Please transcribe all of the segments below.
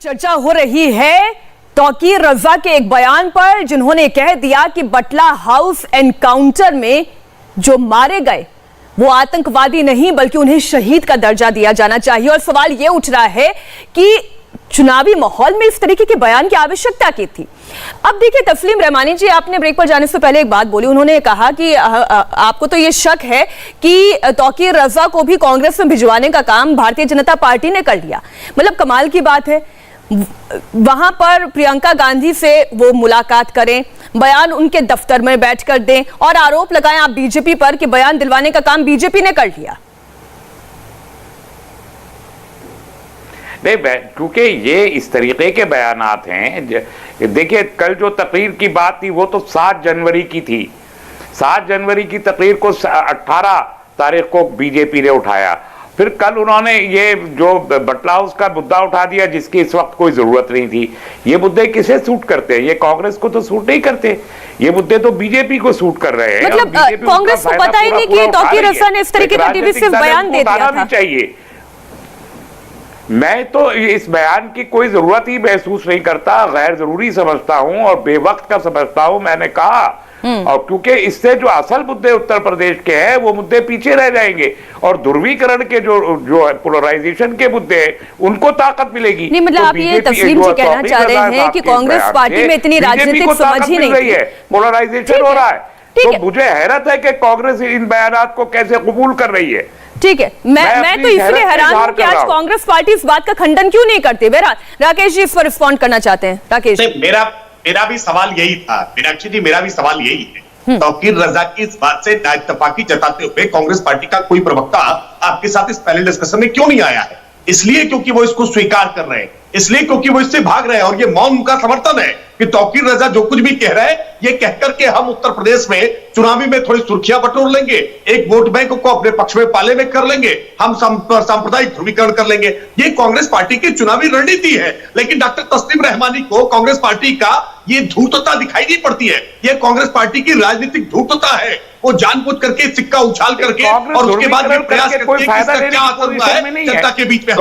चर्चा हो रही है तौकीर रजा के एक बयान पर, जिन्होंने कह दिया कि बटला हाउस एनकाउंटर में जो मारे गए वो आतंकवादी नहीं बल्कि उन्हें शहीद का दर्जा दिया जाना चाहिए। और सवाल ये उठ रहा है कि चुनावी माहौल में इस तरीके के बयान की आवश्यकता की थी। अब देखिए तस्लीम रहमानी जी, आपने ब्रेक पर जाने से पहले एक बात बोली। उन्होंने कहा कि आपको तो ये शक है कि तौकीर रजा को भी कांग्रेस में भिजवाने का काम भारतीय जनता पार्टी ने कर लिया। मतलब कमाल की बात है, वहां पर प्रियंका गांधी से वो मुलाकात करें, बयान उनके दफ्तर में बैठकर दें और आरोप लगाएं आप बीजेपी पर कि बयान दिलवाने का काम बीजेपी ने कर लिया। नहीं, क्योंकि ये इस तरीके के बयानात हैं। देखिए, कल जो तकरीर की बात थी वो तो 7 जनवरी की थी। 7 जनवरी की तकरीर को 18 तारीख को बीजेपी ने उठाया। फिर कल उन्होंने ये जो बटला हाउस का मुद्दा उठा दिया जिसकी इस वक्त कोई जरूरत नहीं थी। ये मुद्दे किसे सूट करते हैं? ये कांग्रेस को तो सूट नहीं करते, ये मुद्दे तो बीजेपी को सूट कर रहे हैं। मतलब कांग्रेस को पता ही नहीं कि तौकीर रजा ने इस तरीके का डिविसिव बयान दे दिया था। चाहिए, मैं तो इस बयान की कोई जरूरत ही महसूस नहीं करता, गैर जरूरी समझता हूं और बेवक्त का समझता हूं। मैंने कहा, और क्योंकि इससे जो असल मुद्दे उत्तर प्रदेश के हैं वो मुद्दे पीछे रह जाएंगे और ध्रुवीकरण के जो पोलराइजेशन के मुद्दे हैं उनको ताकत मिलेगी। नहीं, मतलब आप ये तस्लीम जी कहना चाह रहे हैं कि कांग्रेस पार्टी में इतनी राजनीतिक समझ ही नहीं है, पोलराइजेशन हो रहा है। तो मुझे हैरत है कि कांग्रेस इन बयानात को कैसे कबूल कर रही है। ठीक है, मैं तो इसलिए हैरान हूं कि आज कांग्रेस पार्टी इस बात का खंडन क्यों नहीं करती। बहरहाल राकेश जी इस पर रिस्पॉन्ड करना चाहते हैं। राकेश, मेरा भी सवाल यही था, मीनाक्षी जी, मेरा भी सवाल यही है। तौकीर रजा की इस बात से नाइत्तेफाकी जताते हुए कांग्रेस पार्टी का कोई प्रवक्ता आपके साथ इस पैनल डिस्कशन में क्यों नहीं आया है? इसलिए क्योंकि वो इसको स्वीकार कर रहे हैं, इसलिए क्योंकि वो इससे भाग रहे हैं और ये मौन उनका समर्थन है कि तौकीर रजा जो कुछ भी कह रहे हैं ये कहकर के हम उत्तर प्रदेश में चुनावी में थोड़ी सुर्खियां बटोर लेंगे, एक वोट बैंक को अपने पक्ष में पाले में कर लेंगे, हम सांप्रदायिक ध्रुवीकरण कर लेंगे। ये कांग्रेस पार्टी की चुनावी रणनीति है। लेकिन डॉक्टर तस्लीम रहमानी को कांग्रेस पार्टी का ये धूर्तता दिखाई नहीं पड़ती है। ये कांग्रेस पार्टी की राजनीतिक धूर्तता है। वो जानबूझ करके सिक्का उछाल करके और उसके बाद भी प्रयास करते हैं कि इसका क्या असर हुआ है जनता के बीच में।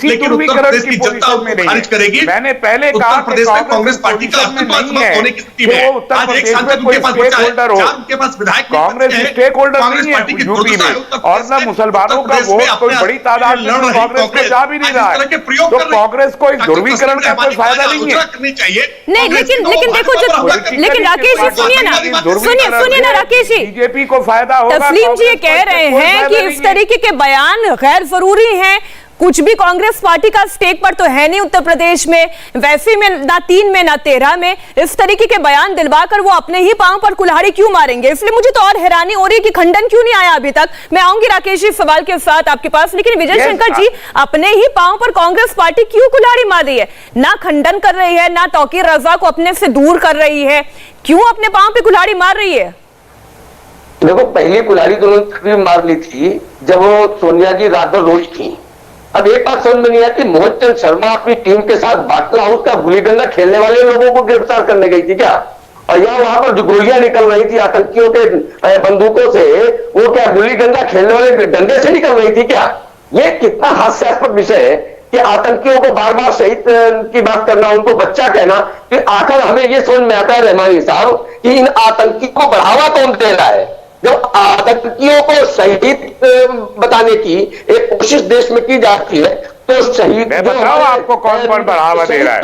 लेकिन उत्तर प्रदेश की जनता उसको खारिज करेगी। मैंने पहले कहा उत्तर प्रदेश में कांग्रेस पार्टी का अस्तित्व समाप्त होने की स्थिति में आज एक सांसद उनके पास बचा है, 4 उनके पास विधायक कांग्रेस स्टेक होल्डर नहीं है यूपी में, और ना मुसलमानों का वोट कोई बड़ी तादाद में कांग्रेस में जा भी नहीं रहा है। तो कांग्रेस को इस ध्रुवीकरण का कोई फायदा नहीं है। नहीं, लेकिन देखो, लेकिन राकेश जी सुनिए ना राकेश जी, बीजेपी को फायदा होगा। तस्लीम जी ये कह रहे हैं कि इस तरीके के बयान गैर जरूरी हैं। कुछ भी कांग्रेस पार्टी का स्टेक पर तो है नहीं उत्तर प्रदेश में, वैसे में ना 3 में ना 13 में। इस तरीके के बयान दिलवाकर वो अपने ही पांव पर कुल्हाड़ी क्यों मारेंगे? इसलिए मुझे तो और हैरानी हो रही है कि खंडन क्यों नहीं आया अभी तक। मैं आऊंगी राकेश जी सवाल के साथ आपके पास, लेकिन विजय शंकर जी अपने ही पांव पर कांग्रेस पार्टी क्यों कुल्हाड़ी मार रही है? ना खंडन कर रही है, ना तौकीर रजा को अपने से दूर कर रही है, क्यों अपने पांव पे कुल्हाड़ी मार रही है? देखो, पहली कुल्हाड़ी तो उन्होंने मार ली थी जब वो सोनिया जी रात भर रोज थी। अब एक बात समझ में नहीं आती, मोहित चंद शर्मा अपनी टीम के साथ बाटला हाउस का गुली डंडा खेलने वाले लोगों को गिरफ्तार करने गई थी क्या? और यहाँ वहां पर जो गोलियां निकल रही थी आतंकियों के बंदूकों से, वो क्या गुली डंडा खेलने वाले डंडे से निकल रही थी क्या? ये कितना हास्यास्पद विषय है कि आतंकियों को बार बार शहीद की बात करना, उनको बच्चा कहना। कि आखिर हमें ये समझ में आता है रहमानी साहब कि इन आतंकियों को बढ़ावा कौन दे रहा है? जब आतंकियों को शहीद बताने की एक कोशिश देश में की जाती है तो शहीद बताओ आपको कौन बढ़ावा दे रहा है?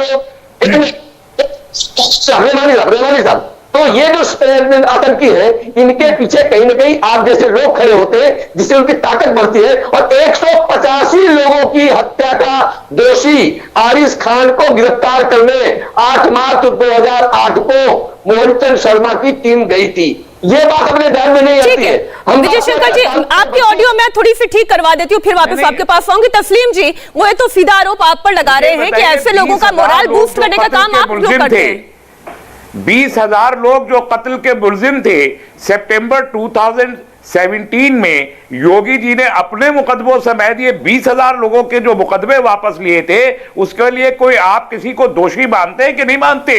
रहमानी साहब, तो ये जो आतंकी है इनके पीछे कहीं ना कहीं आप जैसे लोग खड़े होते हैं जिससे उनकी ताकत बढ़ती है। और 185 लोगों की हत्या का दोषी आरिस खान को गिरफ्तार करने 8 मार्च 2008 को मोहित चंद शर्मा की टीम गई थी। ये बात अपने ध्यान में नहीं आती है। हम विजय शंकर जी आपकी ऑडियो मैं थोड़ी सी ठीक करवा देती हूँ, फिर वापस आपके पास आऊंगी। तस्लीम जी, वो तो सीधा आरोप आप पर लगा रहे हैं कि ऐसे लोगों का मोरल बूस्ट करने का काम आप लोग करते हैं। 20,000 लोग जो कत्ल के मुलजिम थे, सितंबर 2017 में योगी जी ने अपने मुकदमों समेत ये 20,000 लोगों के जो मुकदमे वापस लिए थे, उसके लिए कोई आप किसी को दोषी मानते हैं कि नहीं मानते?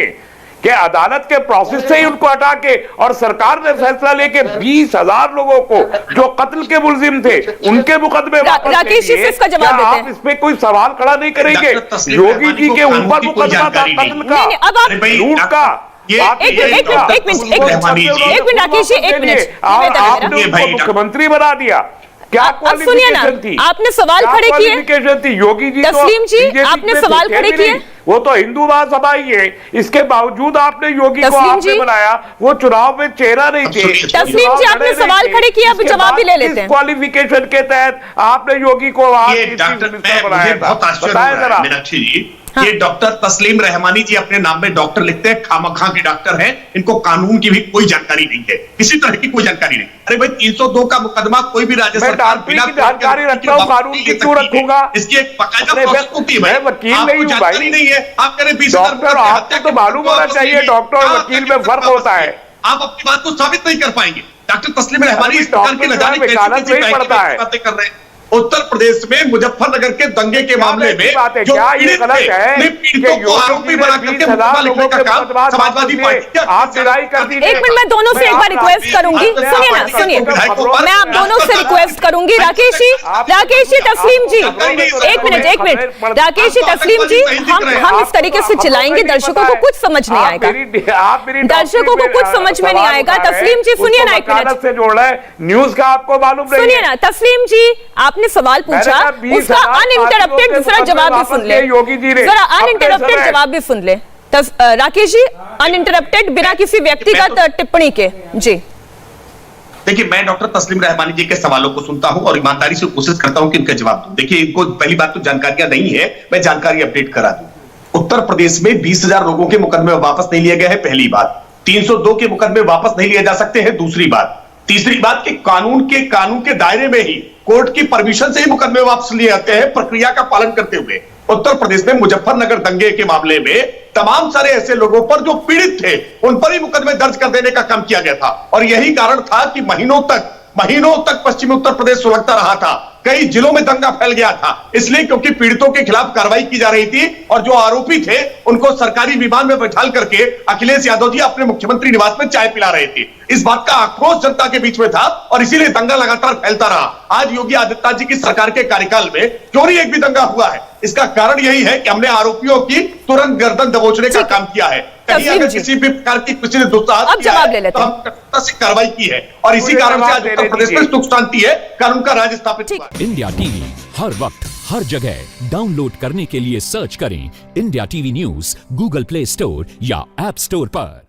कि अदालत के प्रोसेस से ही उनको हटा के और सरकार ने फैसला लेके 20,000 लोगों को जो कत्ल के मुलजिम थे उनके मुकदमे वापस ले राकेश जी, लिए। इसका जवाब क्या देते आप हैं? इस पे कोई सवाल खड़ा नहीं करेंगे? योगी जी के ऊपर मुकदमा था कत्ल का, नहीं, अब आप- लूट का। एक मिनट राकेश जी, एक मिनट आपने मुख्यमंत्री बना दिया। क्या अब सुनिए ना, क्वालिफिकेशन थी? आपने सवाल क्या खड़े किए? क्वालिफिकेशन थी? योगी जी तस्लीम जी, BJP आपने में सवाल थे खड़े भी किए? नहीं। वो तो हिंदू महासभा ही है, इसके बावजूद आपने योगी को तस्लीम आपने जी? बनाया। वो चुनाव में चेहरा नहीं थे। तस्लीम जी, आपने सवाल खड़े किए, अब जवाब भी ले लेते हैं। क्वालिफिकेशन के तहत आपने योगी को ये डॉक्टर, मुझे बहुत आश्चर्य हो रहा है मीनाक्षी जी, ये डॉक्टर तस्लीम रहमानी जी अपने नाम में डॉक्टर लिखते हैं, खामखा के डॉक्टर हैं, इनको कानून की भी कोई जानकारी नहीं है, किसी तरह की कोई जानकारी नहीं। अरे भाई 302 का मुकदमा कोई भी राज्य सरकार बिना जानकारी रखता हूँ, कानून की क्यों रखूंगा? इसकी एक बाकायदा प्रोसेस होती है। मैं वकील नहीं हूँ भाई, नहीं है, आप कह रहे 20,000 डॉक्टर, आपको तो मालूम होना चाहिए डॉक्टर और वकील में फर्क होता है। आप अपनी बात को साबित नहीं कर पाएंगे। डॉक्टर तस्लीम रहमानी इस प्रकार की डॉक्टर नजारी वकालत नहीं पड़ता है। बातें कर रहे हैं। उत्तर प्रदेश में मुजफ्फरनगर के दंगे के मामले में जो क्या ये पीड़ित गलत थे, है ने पीड़ितों को आरोपी बना करके मुकदमा लिखने का काम समाजवादी पार्टी आप दिलाई कर दीजिए। एक मिनट, मैं दोनों से एक बार रिक्वेस्ट करूंगी। सुनिए ना, सुनिए, मैं आप दोनों से रिक्वेस्ट करूंगी। राकेश जी, तस्लीम जी, एक मिनट राकेश जी, तस्लीम जी, हम इस तरीके से चिल्लाएंगे, दर्शकों को कुछ समझ नहीं आएगा। दर्शकों को कुछ समझ में नहीं आएगा। तस्लीम जी सुनिए ना, एक मिनट से जोड़ रहे हैं, न्यूज का आपको मालूम नहीं सुनिए ना। तस्लीम जी, आपने सवाल पूछा, उसका अनइंटरप्टेड दूसरा जवाब भी सुन ले। योगी जी ने जरा अनइंटरप्टेड जवाब भी सुन ले। राकेश जी, अनइंटरप्टेड, बिना किसी व्यक्तिगत टिप्पणी के। जी देखिए, मैं डॉक्टर तस्लीम रहमानी जी के सवालों को सुनता हूं और ईमानदारी से कोशिश करता हूं कि इनका जवाब दूं। देखिए, इनको पहली बात तो जानकारियां नहीं है, मैं जानकारी अपडेट करा दूं। उत्तर प्रदेश में 20,000 लोगों के मुकदमे वापस नहीं लिए गए हैं, पहली बात। 302 के मुकदमे वापस नहीं लिए जा सकते हैं, दूसरी बात। तीसरी बात कि कानून के दायरे में ही कोर्ट की परमिशन से ही मुकदमे वापस लिए जाते हैं, प्रक्रिया का पालन करते हुए। उत्तर प्रदेश में मुजफ्फरनगर दंगे के मामले में तमाम सारे ऐसे लोगों पर जो पीड़ित थे, उन पर ही मुकदमे दर्ज कर देने का काम किया गया था। और यही कारण था कि महीनों तक पश्चिमी उत्तर प्रदेश सुलगता रहा था। कई जिलों में दंगा फैल गया था, इसलिए क्योंकि पीड़ितों के खिलाफ कार्रवाई की जा रही थी और जो आरोपी थे उनको सरकारी विमान में बैठाल करके अखिलेश यादव जी अपने मुख्यमंत्री निवास में चाय पिला रहे थे। इस बात का आक्रोश जनता के बीच में था और इसीलिए दंगा लगातार फैलता रहा। आज योगी आदित्यनाथ जी की सरकार के कार्यकाल में क्यों नहीं एक भी दंगा हुआ है? इसका कारण यही है कि हमने आरोपियों की तुरंत गर्दन दबोचने का काम किया है। कहीं अगर किसी भी प्रकार की किसी ने दुस्साहत किया है तो हम कठोरता से कार्रवाई की है और इसी कारण से आज उत्तर प्रदेश में सुख शांति है, कानून का राज स्थापित हुआ है। इंडिया टीवी हर वक्त हर जगह डाउनलोड करने के लिए सर्च करें India TV news Google play store या ऐप स्टोर पर।